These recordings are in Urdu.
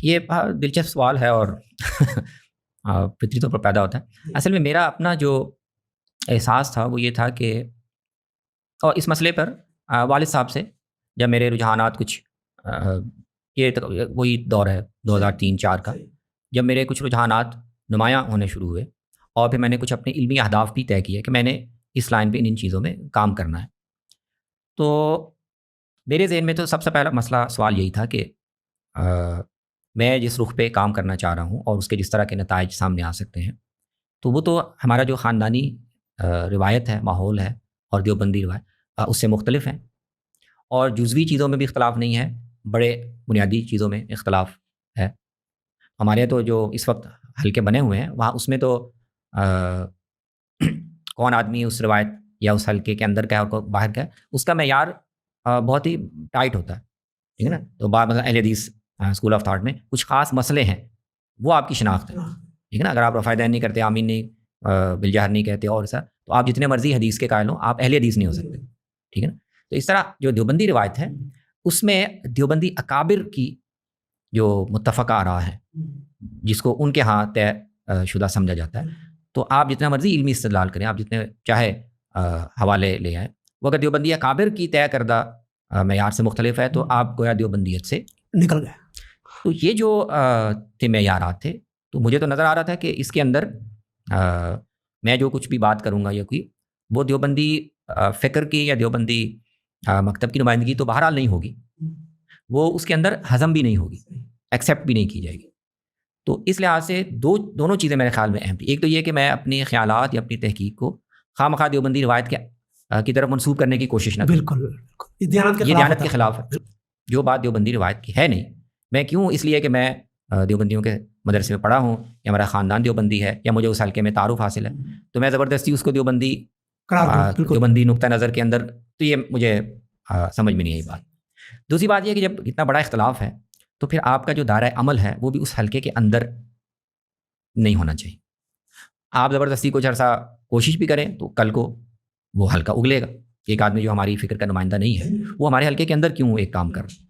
یہ دلچسپ سوال ہے اور فطری طور پر پیدا ہوتا ہے. اصل میں میرا اپنا جو احساس تھا وہ یہ تھا کہ اور اس مسئلے پر والد صاحب سے جب میرے رجحانات کچھ یہ وہی دور ہے 2003-04 کا، جب میرے کچھ رجحانات نمایاں ہونے شروع ہوئے اور پھر میں نے کچھ اپنے علمی اہداف بھی طے کیے کہ میں نے اس لائن پہ ان چیزوں میں کام کرنا ہے. تو میرے ذہن میں تو سب سے پہلا مسئلہ سوال یہی تھا کہ میں جس رخ پہ کام کرنا چاہ رہا ہوں اور اس کے جس طرح کے نتائج سامنے آ سکتے ہیں تو وہ تو ہمارا جو خاندانی روایت ہے، ماحول ہے اور دیوبندی روایت اس سے مختلف ہیں، اور جزوی چیزوں میں بھی اختلاف نہیں ہے، بڑے بنیادی چیزوں میں اختلاف ہے. ہمارے تو جو اس وقت حلقے بنے ہوئے ہیں وہاں اس میں تو کون آدمی اس روایت یا اس حلقے کے اندر کا ہے اور باہر کا ہے اس کا معیار بہت ہی ٹائٹ ہوتا ہے، ٹھیک ہے نا. تو بعض مثلا اہل حدیث اسکول آف تھاٹ میں کچھ خاص مسئلے ہیں وہ آپ کی شناخت ہے، ٹھیک ہے نا. اگر آپ رفع دین نہیں کرتے، آمین نہیں بالجہر نہیں کہتے اور ایسا، تو آپ جتنے مرضی حدیث کے قائل ہوں آپ اہل حدیث نہیں ہو سکتے، ٹھیک ہے نا. تو اس طرح جو دیوبندی روایت ہے اس میں دیوبندی اکابر کی جو متفقہ آراء ہے جس کو ان کے ہاں طے شدہ سمجھا جاتا ہے، تو آپ جتنا مرضی علمی استدلال کریں، آپ جتنے چاہے حوالے لے آئیں، وہ اگر دیوبندی اکابر کی طے کردہ معیار سے مختلف ہے تو آپ گویا دیوبندیت سے نکل گئے. تو یہ جو تھے معیارات تھے، تو مجھے تو نظر آ رہا تھا کہ اس کے اندر میں جو کچھ بھی بات کروں گا یا کوئی وہ دیوبندی فکر کی یا دیوبندی مکتب کی نمائندگی تو بہرحال نہیں ہوگی، وہ اس کے اندر ہضم بھی نہیں ہوگی، ایکسیپٹ بھی نہیں کی جائے گی. تو اس لحاظ سے دونوں چیزیں میرے خیال میں اہم تھی. ایک تو یہ کہ میں اپنے خیالات یا اپنی تحقیق کو خواہ مخواہ دیوبندی روایت کی طرف منسوب کرنے کی کوشش نہ کروں. بالکل یہ دیانت کے خلاف ہے. جو بات دیوبندی روایت کی ہے نہیں، میں کیوں اس لیے کہ میں دیوبندیوں کے مدرسے میں پڑھا ہوں یا میرا خاندان دیوبندی ہے یا مجھے اس حلقے میں تعارف حاصل ہے تو میں زبردستی اس کو دیوبندی نقطہ نظر کے اندر، تو یہ مجھے سمجھ میں نہیں آئی بات. دوسری بات یہ کہ جب اتنا بڑا اختلاف ہے تو پھر آپ کا جو دائرہ عمل ہے وہ بھی اس حلقے کے اندر نہیں ہونا چاہیے. آپ زبردستی کچھ عرصہ کوشش بھی کریں تو کل کو وہ حلقہ اگلے گا. ایک آدمی جو ہماری فکر کا نمائندہ نہیں ہے وہ ہمارے حلقے کے اندر کیوں ایک کام کر رہا ہے.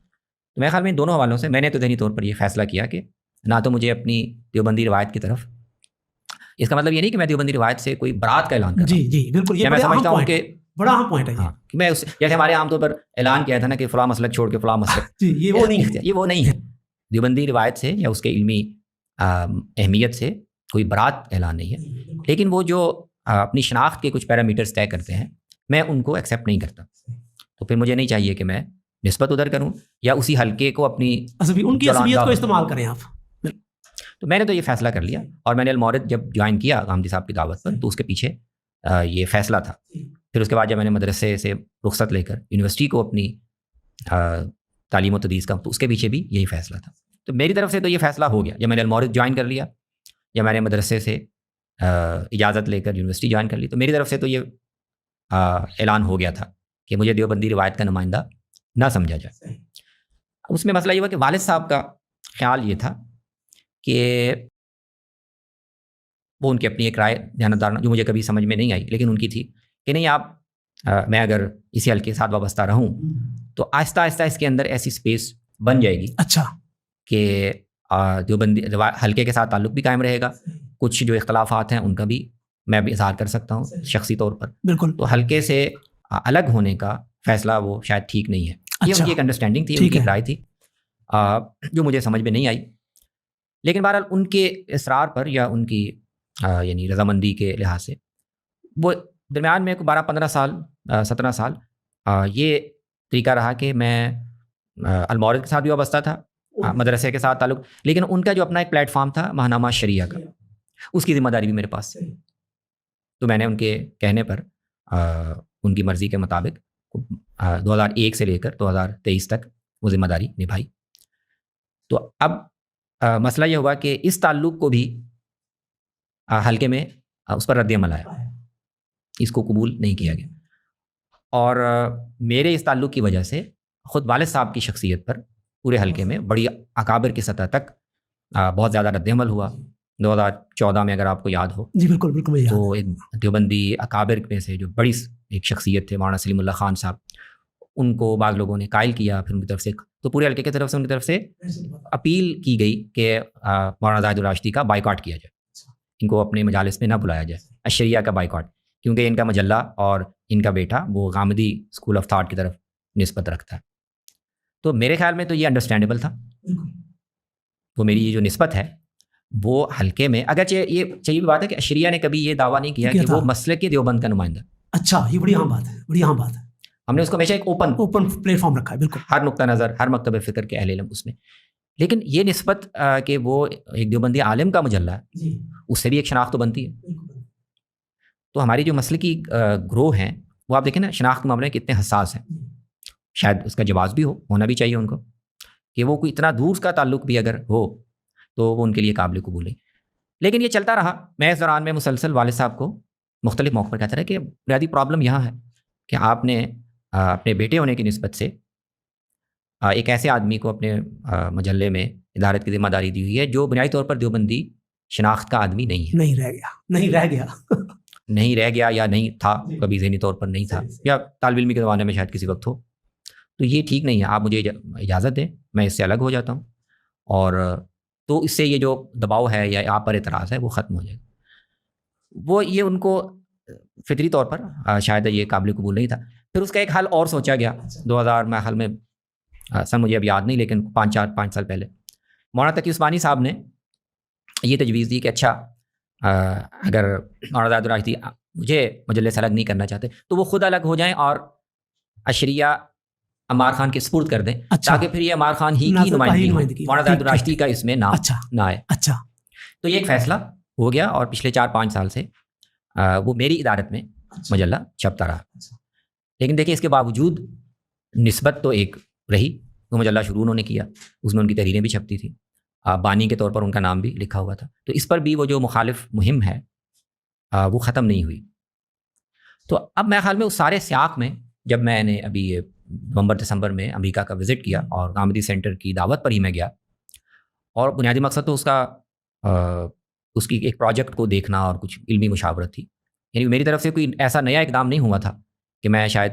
تو میرے خیال میں ان دونوں حوالوں سے میں نے تو ذہنی طور پر یہ فیصلہ کیا کہ نہ تو مجھے اپنی دیوبندی روایت کی طرف، اس کا مطلب یہ نہیں کہ میں دیوبندی روایت سے کوئی برات کا اعلان کرتا ہوں. جی بالکل، یہ میں سمجھتا ہوں کہ بڑا اہم پوائنٹ ہے کہ میں جیسے ہمارے عام طور پر اعلان کیا تھا نا کہ فلاں مسلک چھوڑ کے فلاں مسلک، یہ وہ نہیں ہے. دیوبندی روایت سے یا اس کے علمی اہمیت سے کوئی برات اعلان نہیں ہے، لیکن وہ جو اپنی شناخت کے کچھ پیرامیٹرز طے کرتے ہیں میں ان کو ایکسیپٹ نہیں کرتا. تو پھر مجھے نہیں چاہیے کہ میں نسبت ادھر کروں یا اسی حلقے کو اپنی ان کی عصبیت کو استعمال کریں آپ. تو میں نے تو یہ فیصلہ کر لیا اور میں نے المورد جب جوائن کیا غامدی صاحب کی دعوت پر تو اس کے پیچھے یہ فیصلہ تھا. پھر اس کے بعد جب میں نے مدرسے سے رخصت لے کر یونیورسٹی کو اپنی تعلیم و تدریس کا، تو اس کے پیچھے بھی یہی فیصلہ تھا. تو میری طرف سے تو یہ فیصلہ ہو گیا جب میں نے المورد جوائن کر لیا یا میں نے مدرسے سے اجازت لے کر یونیورسٹی جوائن کر لی، تو میری طرف سے تو یہ اعلان ہو گیا تھا کہ مجھے دیوبندی روایت کا نمائندہ نہ سمجھا جائے. اس میں مسئلہ یہ ہوا کہ والد صاحب کا خیال یہ تھا کہ وہ ان کی اپنی ایک رائے دیانتدارانہ جو مجھے کبھی سمجھ میں نہیں آئی لیکن ان کی تھی کہ نہیں آپ میں اگر اسی حلقے کے ساتھ وابستہ رہوں تو آہستہ آہستہ اس کے اندر ایسی سپیس بن جائے گی اچھا کہ دیوبندی حلقے کے ساتھ تعلق بھی قائم رہے گا، کچھ جو اختلافات ہیں ان کا بھی میں بھی اظہار کر سکتا ہوں شخصی طور پر. بالکل. تو حلقے سے الگ ہونے کا فیصلہ وہ شاید ٹھیک نہیں ہے. یہ ان کی ایک انڈرسٹینڈنگ تھی، ان کی ایک رائے تھی جو مجھے سمجھ میں نہیں آئی. لیکن بہرحال ان کے اصرار پر یا ان کی یعنی رضامندی کے لحاظ سے وہ درمیان میں 12-15 سال 17 سال یہ طریقہ رہا کہ میں المورد کے ساتھ بھی وابستہ تھا، مدرسے کے ساتھ تعلق، لیکن ان کا جو اپنا ایک پلیٹ فارم تھا ماہنامہ شریعہ کا، اس کی ذمہ داری بھی میرے پاس تھی. تو میں نے ان کے کہنے پر ان کی مرضی کے مطابق 2001 سے لے کر 2023 تک وہ ذمہ داری نبھائی. تو اب مسئلہ یہ ہوا کہ اس تعلق کو بھی حلقے میں اس پر رد عمل آیا، اس کو قبول نہیں کیا گیا، اور میرے اس تعلق کی وجہ سے خود والد صاحب کی شخصیت پر پورے حلقے میں بڑی اکابر کی سطح تک بہت زیادہ رد عمل ہوا. 2014 میں اگر آپ کو یاد ہو، جی بالکل بالکل، تو ایک دیوبندی اکابر میں سے جو بڑی ایک شخصیت تھے مولانا سلیم اللہ خان صاحب، ان کو بعض لوگوں نے قائل کیا، پھر ان کی طرف سے تو پورے حلقے کی طرف سے ان کی طرف سے اپیل کی گئی کہ مولانا زاہد الراشدی کا بائیکاٹ کیا جائے، ان کو اپنے مجالس میں نہ بلایا جائے، اشریہ کا بائیکاٹ، کیونکہ ان کا مجلہ اور ان کا بیٹا وہ غامدی اسکول آف تھاٹ کی طرف نسبت رکھتا ہے۔ تو میرے خیال میں تو یہ انڈرسٹینڈیبل تھا، تو میری یہ جو نسبت ہے وہ حلقے میں، اگرچہ یہ صحیح بات ہے کہ اشریہ نے کبھی یہ دعویٰ نہیں کیا کہ وہ مسلک کے دیوبند کا نمائندہ۔ اچھا، یہ بڑی اہم بات ہے، بڑی اہم بات ہے۔ ہم نے اس کو ہمیشہ ایک اوپن پلیٹ فارم رکھا ہے، بالکل، ہر نقطہ نظر، ہر مکتب فکر کے اہل علم اس میں، لیکن یہ نسبت کہ وہ ایک دیوبندی عالم کا مجلہ ہے، اس سے بھی ایک شناخت تو بنتی ہے۔ تو ہماری جو مسلکی گروہ ہیں وہ آپ دیکھیں نا شناخت کے معاملے میں کتنے حساس ہیں، شاید اس کا جواز بھی ہونا بھی چاہیے ان کو، کہ وہ کوئی اتنا دور کا تعلق بھی اگر ہو تو وہ ان کے لیے قابل قبول ہے۔ لیکن یہ چلتا رہا، میں اس دوران میں مسلسل والد صاحب کو مختلف موقع پر کہتا رہا کہ بنیادی پرابلم یہاں ہے کہ آپ نے اپنے بیٹے ہونے کی نسبت سے ایک ایسے آدمی کو اپنے مجلے میں ادارت کی ذمہ داری دی ہوئی ہے جو بنیادی طور پر دیوبندی شناخت کا آدمی نہیں ہے، نہیں رہ گیا یا نہیں تھا، کبھی ذہنی طور پر نہیں تھا، یا طالب علمی کے زمانے میں شاید کسی وقت ہو۔ تو یہ ٹھیک نہیں ہے، آپ مجھے اجازت دیں، میں اس سے الگ ہو جاتا ہوں، اور تو اس سے یہ جو دباؤ ہے یا آپ پر اعتراض ہے وہ ختم ہو جائے گا۔ وہ یہ ان کو فطری طور پر شاید یہ قابل قبول نہیں تھا۔ پھر اس کا ایک حل اور سوچا گیا 2000 میں حل میں سن مجھے اب یاد نہیں، لیکن 5 سال پہلے مولانا تقی عثمانی صاحب نے یہ تجویز دی کہ اچھا اگر مولانا زاہد الراشدی مجھے مجلے سے الگ نہیں کرنا چاہتے تو وہ خود الگ ہو جائیں اور اشریہ عمار خان کے سپرد کر دیں، تاکہ پھر یہ عمار خان ہی کی نمائندگی مولانا زاہد الراشدی کا اس میں نام نہ آئے۔ تو یہ ایک فیصلہ ہو گیا، اور پچھلے 4-5 سال سے وہ میری ادارت میں مجلہ چھپتا رہا۔ لیکن دیکھیں اس کے باوجود نسبت تو ایک رہی، وہ مجلہ شروع انہوں نے کیا، اس میں ان کی تحریریں بھی چھپتی تھیں، بانی کے طور پر ان کا نام بھی لکھا ہوا تھا، تو اس پر بھی وہ جو مخالف مہم ہے وہ ختم نہیں ہوئی۔ تو اب میرے خیال میں اس سارے سیاق میں جب میں نے ابھی نومبر-دسمبر میں امریکہ کا وزٹ کیا اور غامدی سینٹر کی دعوت پر ہی میں گیا، اور بنیادی مقصد تو اس کی ایک پروجیکٹ کو دیکھنا اور کچھ علمی مشاورت تھی، یعنی میری طرف سے کوئی ایسا نیا اقدام نہیں ہوا تھا کہ میں شاید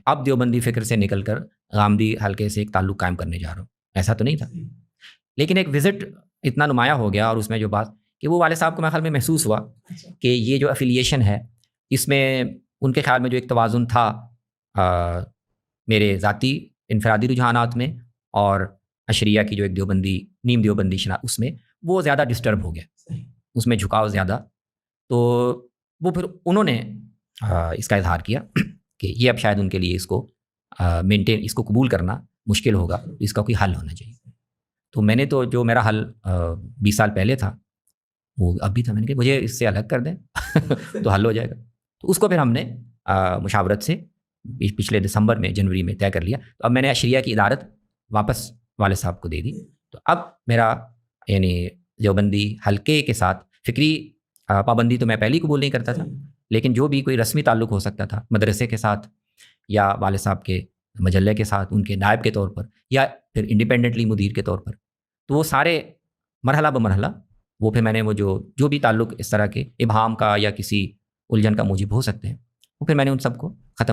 اب دیوبندی فکر سے نکل کر غامدی حلقے سے ایک تعلق قائم کرنے جا رہا ہوں، ایسا تو نہیں تھا۔ لیکن ایک وزٹ اتنا نمایاں ہو گیا، اور اس میں جو بات کہ وہ والد صاحب کو میرے خیال میں محسوس ہوا کہ یہ جو افیلیشن ہے اس میں ان کے خیال میں جو ایک توازن تھا میرے ذاتی انفرادی رجحانات میں اور اشریہ کی جو ایک دیوبندی نیم دیوبندی اس میں وہ زیادہ ڈسٹرب ہو گیا، اس میں جھکاؤ زیادہ، تو وہ پھر انہوں نے اس کا اظہار کیا کہ یہ اب شاید ان کے لیے اس کو مینٹین، اس کو قبول کرنا مشکل ہوگا، اس کا کوئی حل ہونا چاہیے۔ تو میں نے تو جو میرا حل 20 سال پہلے تھا وہ اب بھی تھا، میں نے کہا مجھے اس سے الگ کر دیں تو حل ہو جائے گا۔ تو اس کو پھر ہم نے مشاورت سے پچھلے دسمبر میں جنوری میں طے کر لیا۔ تو اب میں نے اشریہ کی ادارت واپس والد صاحب کو دے دی۔ تو اب میرا یعنی دیوبندی حلقے کے ساتھ فکری پابندی تو میں پہلے ہی قبول نہیں کرتا تھا، لیکن جو بھی کوئی رسمی تعلق ہو سکتا تھا مدرسے کے ساتھ یا والد صاحب کے مجلے کے ساتھ ان کے نائب کے طور پر یا پھر انڈیپینڈنٹلی مدیر کے طور پر، تو وہ سارے مرحلہ بمرحلہ وہ پھر میں نے وہ جو بھی تعلق اس طرح کے ابہام کا یا کسی الجھن کا موجب ہو سکتے ہیں وہ پھر میں نے ان سب کو ختم